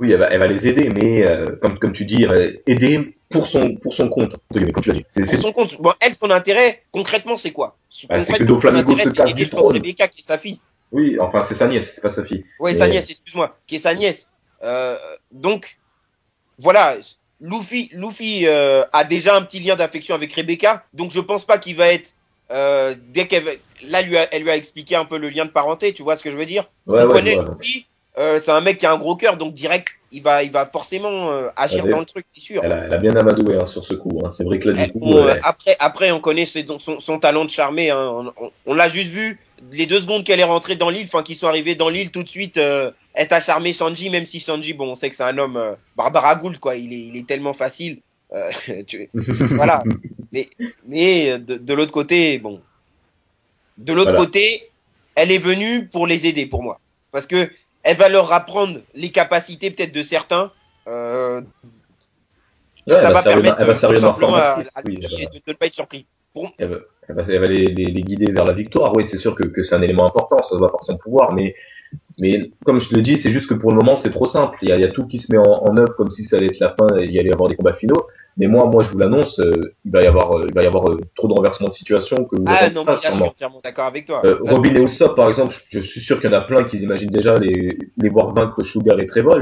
Oui, elle va les aider, mais comme tu dis, aider pour son compte, comme tu l'as dit. Pour son compte. Bon, elle, son intérêt, concrètement, c'est quoi? C'est que Concrètement, son Doflamingo intérêt, se c'est casse d'aider, du je pense, trône. Rebecca, qui est sa fille. Oui, enfin c'est sa nièce, c'est pas sa fille. Ouais, sa Mais nièce, excuse-moi, qui est sa nièce. Donc, voilà, Luffy a déjà un petit lien d'affection avec Rebecca, donc je pense pas qu'il va être dès qu'elle là elle lui a expliqué un peu le lien de parenté, tu vois ce que je veux dire? ouais, On ouais, je connaît vois. Luffy, c'est un mec qui a un gros cœur, donc direct il va forcément agir dans le truc, c'est sûr. Elle a bien amadoué hein, sur ce coup. Hein. C'est vrai que là du coup, Après on connaît son talent de charmer, hein. On l'a juste vu les 2 secondes qu'elle est rentrée dans l'île, enfin qu'ils sont arrivés dans l'île tout de suite. Elle t'a charmé Sanji, même si Sanji, bon, on sait que c'est un homme Barbara Gould, quoi. Il est tellement facile. Euh, voilà. Mais de l'autre côté, bon, de l'autre voilà. côté, elle est venue pour les aider, pour moi, parce que elle va leur apprendre les capacités peut-être de certains, et Ouais, ça va permettre elle va tout servir simplement d'informatrice. à Oui, Luffy de ne pas être surpris. Pour, elle va les guider vers la victoire. Oui, c'est sûr que c'est un élément important. Ça se voit par son pouvoir, mais comme je te le dis, c'est juste que pour le moment, c'est trop simple. Il y a tout qui se met en œuvre comme si ça allait être la fin et il y allait y avoir des combats finaux. Mais moi, je vous l'annonce, il va y avoir trop de renversement de situation que vous Ah attendez non, mais pas, là, je suis sûrement. entièrement d'accord avec toi. Là, Robin et Usopp, par exemple, je suis sûr qu'il y en a plein qui imaginent déjà les voir vaincre Sugar et Trevor.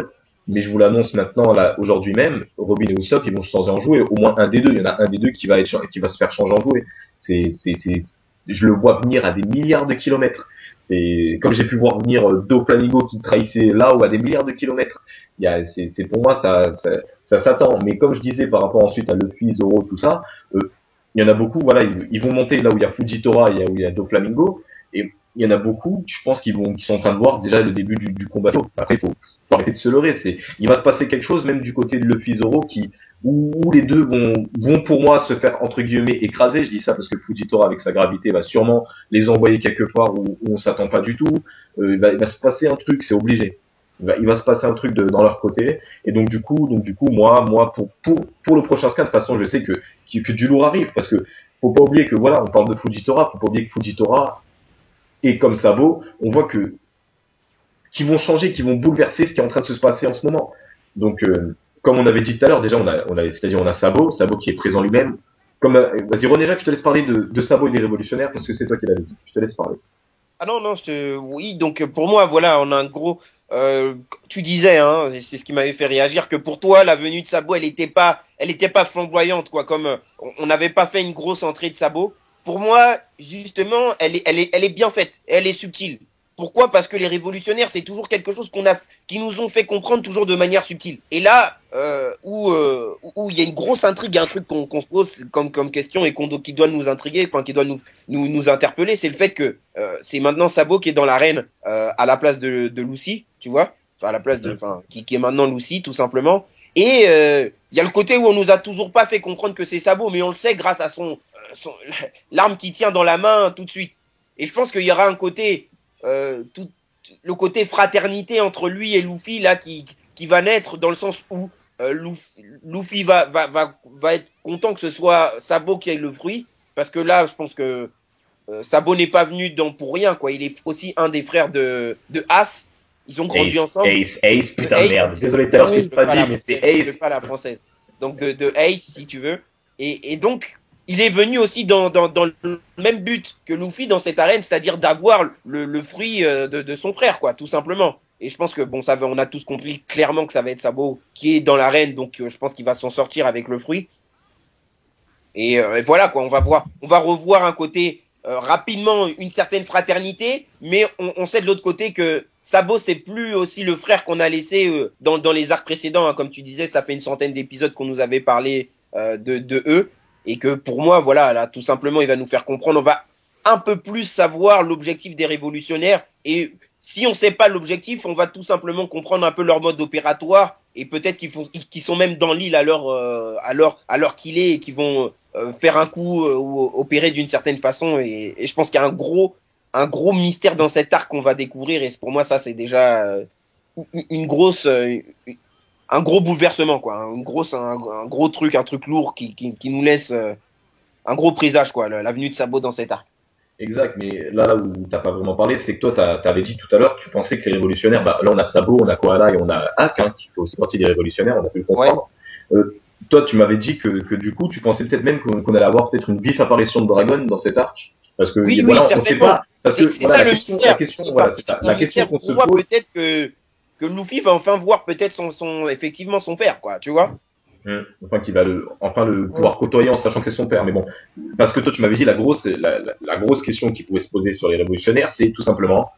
Mais je vous l'annonce maintenant, là, aujourd'hui même, Robin et Usopp, ils vont se changer en jouet. Au moins un des deux. Il y en a un des deux qui va se faire changer en jouet. Je le vois venir à des milliards de kilomètres. C'est comme j'ai pu voir venir Doflamingo qui trahissait là ou à des milliards de kilomètres. C'est pour moi ça s'attend. Mais comme je disais par rapport ensuite à Luffy, Zoro, tout ça, il y en a beaucoup. Voilà, ils vont monter là où il y a Fujitora et où il y a Doflamingo. Et il y en a beaucoup. Je pense qui sont en train de voir déjà le début du combat. Après, faut arrêter de se leurrer. Il va se passer quelque chose même du côté de Luffy, Zoro où les deux vont pour moi se faire entre guillemets écraser. Je dis ça parce que Fujitora avec sa gravité va sûrement les envoyer quelque part où on s'attend pas du tout. Il va se passer un truc, c'est obligé. Il va se passer un truc dans leur côté. Et donc du coup, moi pour le prochain scan, de toute façon, je sais que du lourd arrive parce que faut pas oublier que voilà, on parle de Fujitora, faut pas oublier que Fujitora est comme Sabo, on voit que qui vont changer, qui vont bouleverser ce qui est en train de se passer en ce moment. Donc comme on avait dit tout à l'heure, déjà c'est-à-dire on a Sabo qui est présent lui-même. Comme vas-y René Jacques, je te laisse parler de Sabo et des révolutionnaires parce que c'est toi qui l'avais dit. Je te laisse parler. ah non, non, oui, donc pour moi, voilà, on a un gros. Tu disais, hein, et c'est ce qui m'avait fait réagir, que pour toi, la venue de Sabo, elle était pas flamboyante, quoi. Comme on n'avait pas fait une grosse entrée de Sabo. Pour moi, justement, elle est bien faite, elle est subtile. Pourquoi? Parce que les révolutionnaires, c'est toujours quelque chose qui nous ont fait comprendre toujours de manière subtile. Et là, où il y a une grosse intrigue, un truc qu'on se pose comme question et qui doit nous intriguer, enfin, qui doit nous interpeller, c'est le fait que c'est maintenant Sabo qui est dans l'arène à la place de Lucy, tu vois, enfin à la place enfin qui est maintenant Lucy tout simplement. Et il y a le côté où on nous a toujours pas fait comprendre que c'est Sabo, mais on le sait grâce à son l'arme qu'il tient dans la main tout de suite. Et je pense qu'il y aura un côté tout le côté fraternité entre lui et Luffy là qui va naître dans le sens où Luffy va être content que ce soit Sabo qui ait le fruit parce que là je pense que Sabo n'est pas venu pour rien quoi, il est aussi un des frères de Ace, ils ont grandi ensemble. Ace, De putain de Ace, merde. Désolé tout à l'heure que je je t'ai pas pas dit, la mais c'est française, je Ace. pas la française. Donc de Ace si tu veux. Et donc il est venu aussi dans le même but que Luffy dans cette arène, c'est-à-dire d'avoir le fruit de son frère, quoi, tout simplement. Et je pense que bon, on a tous compris clairement que ça va être Sabo qui est dans l'arène, donc je pense qu'il va s'en sortir avec le fruit. Et voilà quoi, on va revoir un côté rapidement une certaine fraternité, mais on sait de l'autre côté que Sabo c'est plus aussi le frère qu'on a laissé dans les arcs précédents, hein, comme tu disais, ça fait une centaine d'épisodes qu'on nous avait parlé de eux, et que pour moi voilà, là tout simplement il va nous faire comprendre, on va un peu plus savoir l'objectif des révolutionnaires, et si on sait pas l'objectif, on va tout simplement comprendre un peu leur mode opératoire, et peut-être qu'ils sont même dans l'île à l'heure qu'il est, et qu'ils vont faire un coup ou opérer d'une certaine façon, et je pense qu'il y a un gros mystère dans cet arc qu'on va découvrir, et pour moi ça c'est déjà une grosse un gros bouleversement quoi, un gros truc, un truc lourd qui nous laisse un gros présage quoi, la venue de Sabo dans cet arc. Exact, mais là où t'as pas vraiment parlé, c'est que toi, t'avais dit tout à l'heure que tu pensais que les révolutionnaires, bah là on a Sabo, on a Koala et on a Hack, hein, qui fait aussi partie des révolutionnaires, on a pu le Ouais. comprendre. Toi, tu m'avais dit que du coup, tu pensais peut-être même qu'on allait avoir peut-être une vive apparition de Dragon dans cet arc, parce que Oui, oui, voilà, on sait certainement. pas, parce que C'est voilà ça le mystère. la question, Il est voilà, parti c'est ça, dans un la question mystère qu'on se pour voir pose. peut-être que Luffy va enfin voir peut-être effectivement son père, quoi, tu vois. Enfin, qui va enfin le pouvoir côtoyer en sachant que c'est son père. Mais bon, parce que toi, tu m'avais dit la grosse question qui pouvait se poser sur les révolutionnaires, c'est tout simplement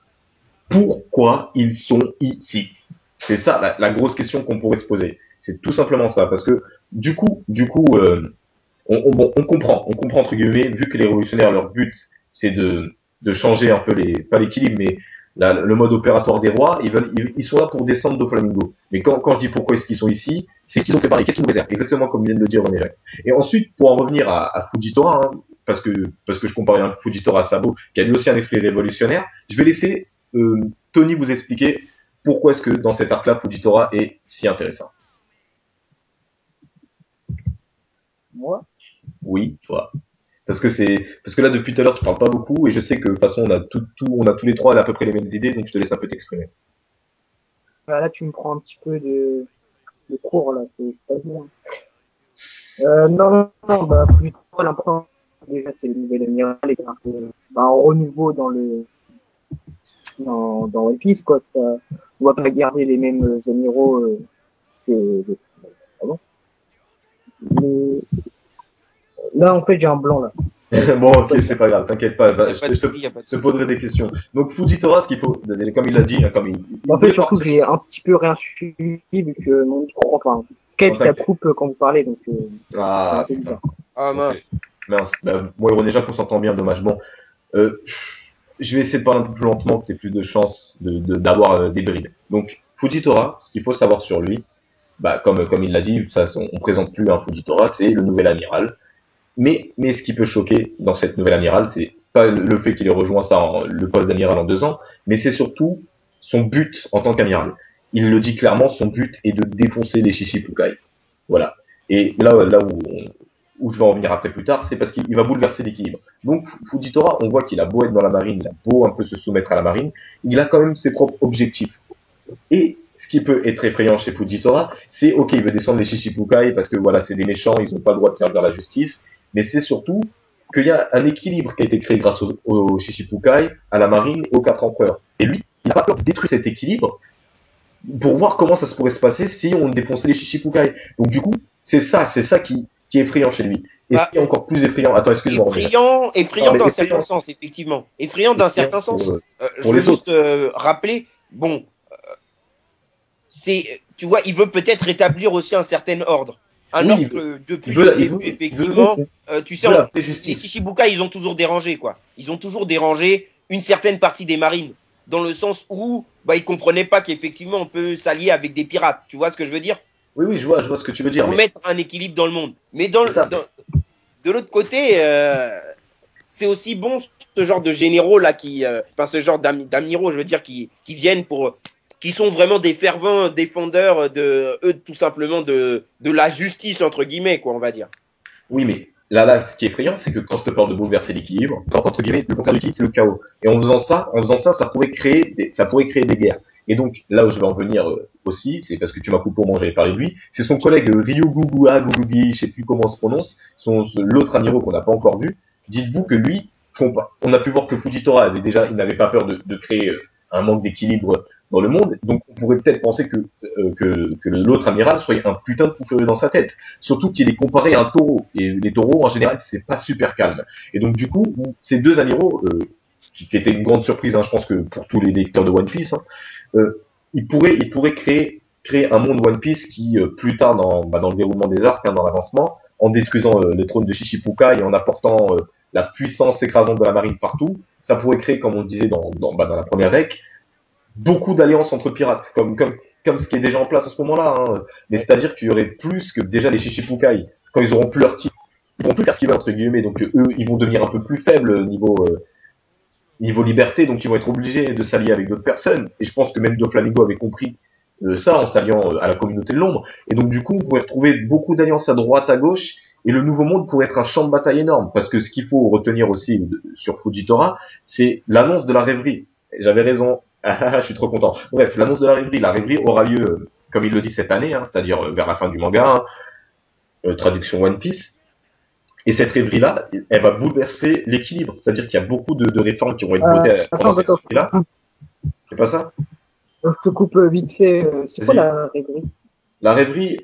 pourquoi ils sont ici. C'est ça la grosse question qu'on pourrait se poser. C'est tout simplement ça, parce que on comprend entre guillemets, vu que les révolutionnaires leur but c'est de changer un peu pas l'équilibre, mais le mode opératoire des rois, ils sont là pour descendre de Flamingo. Mais quand je dis pourquoi est-ce qu'ils sont ici, c'est qu'ils ont préparé qu'est-ce qu'ils nous réservent, exactement comme vient de le dire René Jacques. Et ensuite, pour en revenir à Fujitora, hein, parce que je comparais un Fujitora à Sabo, qui a lui aussi un esprit révolutionnaire, je vais laisser Tony vous expliquer pourquoi est-ce que dans cet arc-là, Fujitora est si intéressant. Moi, Oui, toi. Parce que là depuis tout à l'heure tu parles pas beaucoup et je sais que de toute façon on a tous les trois à peu près les mêmes idées donc je te laisse un peu t'exprimer. là, tu me prends un petit peu de cours, là, c'est pas bien. Non, bah, plutôt l'important, déjà, c'est le nouvel amiral et c'est un peu, bah, un renouveau dans One Piece, quoi. Ça, on va pas garder les mêmes amiraux, que, pardon. Mais, là, en fait, j'ai un blanc, là. Bon ok c'est pas grave t'inquiète pas Y a pas de souci, y a pas de je te souci. poserai des questions. Donc Fujitora ce qu'il faut comme il l'a dit hein, comme En fait, voulait surtout, partir- j'ai un petit peu rien suivi, vu que mon micro, enfin, Skype, Non, ça t'inquiète. coupe quand vous parlez, donc, c'est un Ah peu putain bizarre. Ah ok mince. mince moi et René Jacques on s'entend bien dommage bon euh, je vais essayer de parler un peu plus lentement que t'aies plus de chances d'avoir des brides. Donc Fujitora ce qu'il faut savoir sur lui bah comme il l'a dit ça on présente plus un Fujitora c'est le nouvel amiral. Mais ce qui peut choquer dans cette nouvelle amiral, c'est pas le fait qu'il ait rejoint le poste d'amiral en 2 ans, mais c'est surtout son but en tant qu'amiral. Il le dit clairement, son but est de défoncer les Shichibukai. Voilà. Et là où je vais en venir après plus tard, c'est parce qu'il va bouleverser l'équilibre. Donc Fujitora, on voit qu'il a beau être dans la marine, il a beau un peu se soumettre à la marine, il a quand même ses propres objectifs. Et ce qui peut être effrayant chez Fujitora, c'est ok, il veut descendre les Shichibukai parce que voilà, c'est des méchants, ils n'ont pas le droit de servir la justice, mais c'est surtout qu'il y a un équilibre qui a été créé grâce aux Shichibukai, à la marine et aux 4 empereurs. Et lui, il n'a pas peur de détruire cet équilibre pour voir comment ça se pourrait se passer si on défonçait les Shichibukai. Donc du coup, c'est ça qui est effrayant chez lui. Et ce Bah, qui est encore plus effrayant, attends, excuse-moi, Roméo. effrayant mais d'un effrayant, certain sens, effectivement. Effrayant d'un effrayant certain sens. Je pour veux les autres. juste rappeler, bon, tu vois, il veut peut-être rétablir aussi un certain ordre. Un Oui, ordre que depuis le début, effectivement, tu sais, il veut la paix les justice. Shichibukai, ils ont toujours dérangé, quoi. Ils ont toujours dérangé une certaine partie des marines, dans le sens où, bah, ils comprenaient pas qu'effectivement, on peut s'allier avec des pirates. Tu vois ce que je veux dire? Oui, oui, je vois ce que tu veux dire. Pour Mais mettre un équilibre dans le monde. Mais c'est ça. de l'autre côté, c'est aussi bon ce genre de généraux là enfin ce genre d'amiraux, je veux dire, qui viennent qui sont vraiment des fervents défendeurs de eux tout simplement de la justice entre guillemets quoi, on va dire. Oui, mais là, ce qui est effrayant, c'est que quand je te parle de bouleverser l'équilibre, entre guillemets, le contraire du l'équilibre, c'est le chaos. Et en faisant ça, ça pourrait créer des guerres. Et donc, là où je vais en venir aussi, c'est parce que tu m'as coupé au moment où j'avais parlé de lui, c'est son collègue Ryugugua Gugugi, je sais plus comment on se prononce, l'autre amiral qu'on n'a pas encore vu. Dites-vous que lui, on a pu voir que Fujitora il n'avait pas peur de créer un manque d'équilibre dans le monde. Donc, on pourrait peut-être penser que l'autre amiral soit un putain de pouffereux dans sa tête. Surtout qu'il est comparé à un taureau. Et les taureaux, en général, c'est pas super calme. Et donc, du coup, ces deux amiraux, qui était une grande surprise, hein, je pense que pour tous les lecteurs de One Piece, hein, ils pourraient créer un monde One Piece qui, plus tard dans le déroulement des arcs, hein, dans l'avancement, en détruisant le trône de Shichibukai et en apportant la puissance écrasante de la marine partout, ça pourrait créer, comme on le disait dans la première rec, beaucoup d'alliances entre pirates, comme ce qui est déjà en place à ce moment-là. Hein. Mais c'est-à-dire qu'il y aurait plus que déjà les Shichibukai, quand ils auront plus leur titre, ils vont plus faire ce qu'ils veulent entre guillemets, donc eux, ils vont devenir un peu plus faibles niveau liberté, donc ils vont être obligés de s'allier avec d'autres personnes. Et je pense que même Doflamingo avait compris ça en s'alliant à la communauté de l'ombre. Et donc du coup, on pourrait retrouver beaucoup d'alliances à droite, à gauche, Et le Nouveau Monde pourrait être un champ de bataille énorme, parce que ce qu'il faut retenir aussi sur Fujitora, c'est l'annonce de la rêverie. J'avais raison. Je suis trop content. Bref, l'annonce de la rêverie. La rêverie aura lieu, comme il le dit cette année, hein, c'est-à-dire vers la fin du manga, hein, traduction One Piece. Et cette rêverie-là, elle va bouleverser l'équilibre. C'est-à-dire qu'il y a beaucoup de réformes qui vont être votées pendant cette rêverie-là. C'est pas ça? Je te coupe vite fait. C'est quoi la rêverie? La rêverie,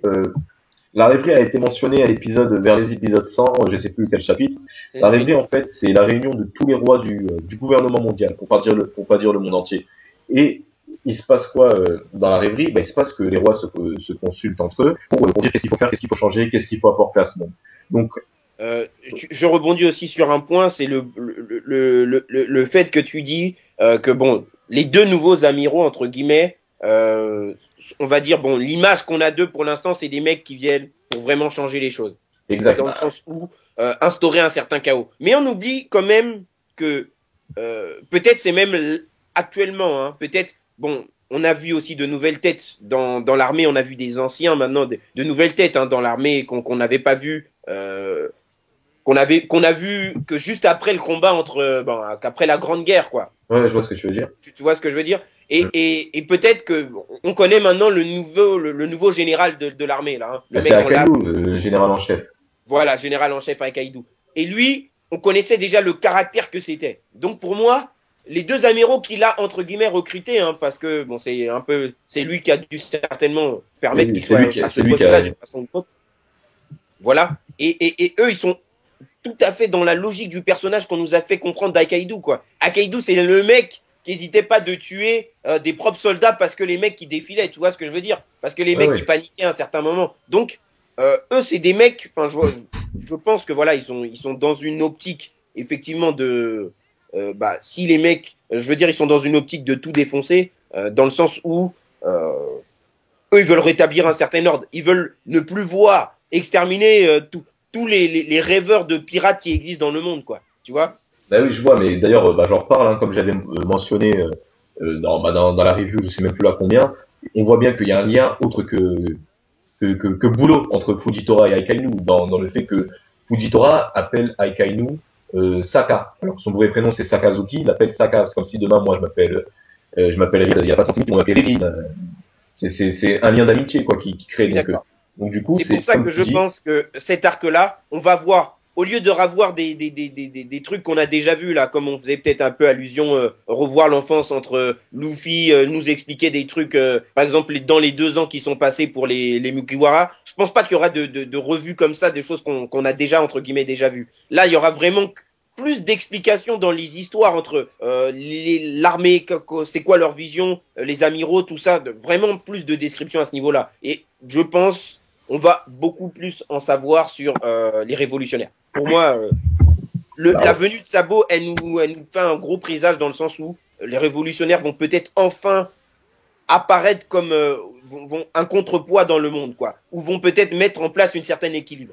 la rêverie a été mentionnée à l'épisode, vers les épisodes 100, je sais plus quel chapitre. La rêverie, en fait, c'est la réunion de tous les rois du gouvernement mondial, pour pas dire le monde entier. Et il se passe quoi dans la rêverie? Ben, il se passe que les rois se consultent entre eux pour dire qu'est-ce qu'il faut faire, qu'est-ce qu'il faut changer, qu'est-ce qu'il faut apporter à ce monde. Donc, je rebondis aussi sur un point, c'est le fait que tu dis que bon, les deux nouveaux amiraux entre guillemets, on va dire bon, l'image qu'on a d'eux pour l'instant, c'est des mecs qui viennent pour vraiment changer les choses. exact. Dans le sens où instaurer un certain chaos. Mais on oublie quand même que peut-être c'est même actuellement, hein, peut-être bon. On a vu aussi de nouvelles têtes dans l'armée. On a vu des anciens maintenant, de nouvelles têtes hein, dans l'armée qu'on n'avait pas vu. Qu'on a vu que juste après le combat qu'après la Grande Guerre quoi. Ouais, je vois ce que tu veux dire. Tu vois ce que je veux dire et peut-être que on connaît maintenant le nouveau général de l'armée là, hein, le mec Akainu, le général en chef. Voilà, général en chef Akainu. Et lui, on connaissait déjà le caractère que c'était. Donc pour moi, les deux amiraux qu'il a entre guillemets recrutés, hein, parce que bon c'est lui qui a dû certainement permettre qu'il soit à ce poste-là de façon de voilà. Et eux, ils sont tout à fait dans la logique du personnage qu'on nous a fait comprendre d'Akaido, quoi. Akaido, c'est le mec qui hésitait pas de tuer des propres soldats parce que les mecs qui défilaient, tu vois ce que je veux dire? Parce que les mecs qui paniquaient à un certain moment. Donc, eux, c'est des mecs, enfin, je pense que voilà, ils sont dans une optique, effectivement, si les mecs, je veux dire, ils sont dans une optique de tout défoncer, dans le sens où, eux, ils veulent rétablir un certain ordre. Ils veulent ne plus voir exterminer tous les rêveurs de pirates qui existent dans le monde, quoi. Tu vois? Bah oui, je vois, mais d'ailleurs, j'en reparle, hein, comme j'avais mentionné dans la review, je sais même plus là combien. On voit bien qu'il y a un lien autre que boulot entre Fujitora et Aikainu, dans le fait que Fujitora appelle Aikainu Saka. Alors son vrai prénom c'est Sakazuki, il l'appelle Saka. C'est comme si demain moi je m'appelle il y a pas 30 minutes, on m'appelle Riri. C'est un lien d'amitié quoi qui crée. Donc du coup c'est pour ça que je pense que cet arc-là, on va voir, au lieu de revoir des trucs qu'on a déjà vus là, comme on faisait peut-être un peu allusion, revoir l'enfance entre Luffy, nous expliquer des trucs, par exemple dans les 2 ans qui sont passés pour les Mugiwara, je pense pas qu'il y aura de revues comme ça, des choses qu'on a déjà entre guillemets déjà vues. Là, il y aura vraiment plus d'explications dans les histoires entre l'armée, c'est quoi leur vision, les amiraux, tout ça, vraiment plus de descriptions à ce niveau-là. Et je pense on va beaucoup plus en savoir sur les révolutionnaires. Pour moi, la venue de Sabo, elle nous fait un gros présage dans le sens où les révolutionnaires vont peut-être enfin apparaître comme vont un contrepoids dans le monde, quoi, ou vont peut-être mettre en place une certaine équilibre.